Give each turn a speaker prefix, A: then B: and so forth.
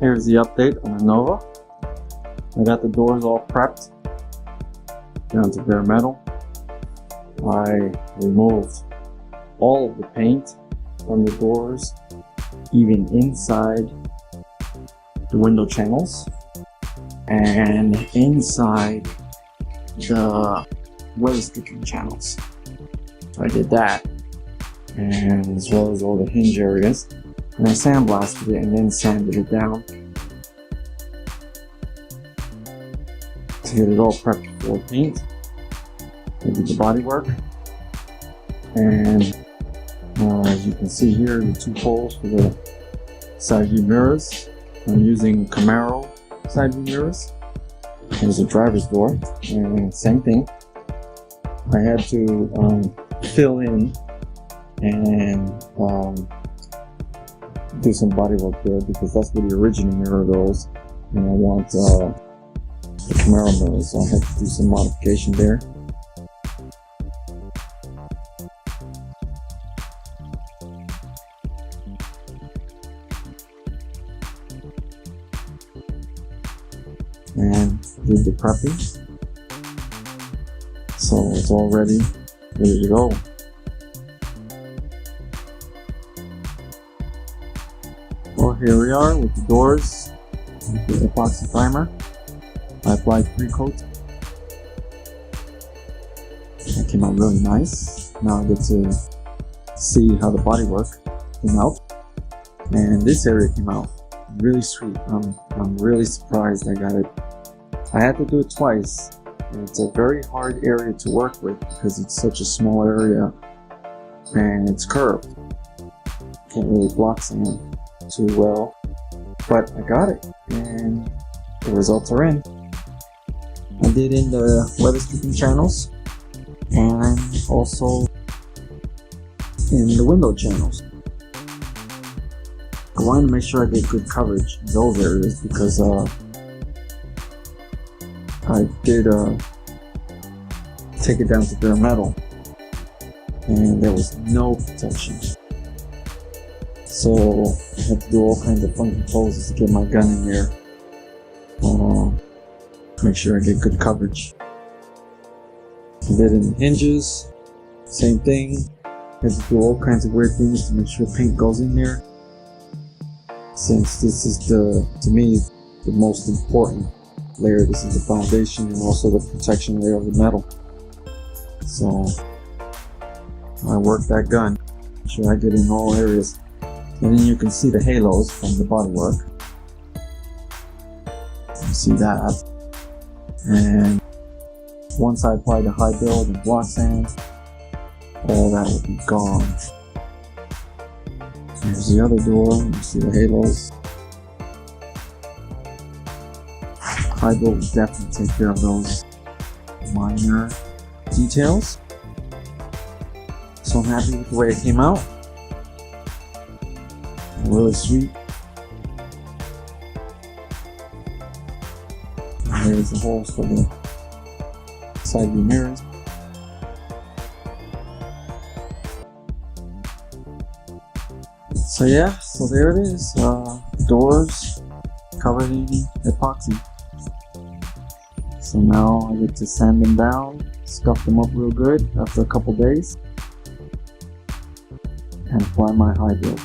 A: Here's the update on the Nova. I got the doors all prepped down to bare metal. I removed all of the paint from the doors, even inside the window channels and inside the weather stripping channels. So I did that, and as well as all the hinge areas. And I sandblasted it and then sanded it down to get it all prepped for paint. I did the body work, and as you can see here, the two poles for the side view mirrors. I'm using Camaro side view mirrors. There's a driver's door, and same thing. I had to fill in and do some body work there because that's where the original mirror goes, and I want the Camaro mirror, so I had to do some modification there. And did the prepping, so it's all ready to go. Well, here we are with the doors with the epoxy primer. I applied 3 coats. That came out really nice. Now I get to see how the bodywork came out, and this area came out really sweet. I'm really surprised I got it. I had to do it twice, and it's a very hard area to work with because it's such a small area and it's curved. Can't really block sand too well, but I got it, and the results are in. I did in the weather stripping channels and also in the window channels. I wanted to make sure I get good coverage in those areas because I did take it down to bare metal and there was no protection. So I had to do all kinds of funky poses to get my gun in there. Make sure I get good coverage. I did in the hinges, same thing. Had to do all kinds of weird things to make sure paint goes in there, since this is to me, the most important layer. This is the foundation and also the protection layer of the metal. So I work that gun, make sure I get in all areas. And then you can see the halos from the bodywork. You see that. And once I apply the high build and block sand, all that will be gone. Here's the other door, you see the halos. High build will definitely take care of those minor details. So I'm happy with the way it came out. Really sweet. And there's the holes for the side view mirrors. So yeah, so there it is. Doors covered in epoxy. So now I get to sand them down, scuff them up real good after a couple days, and apply my high build.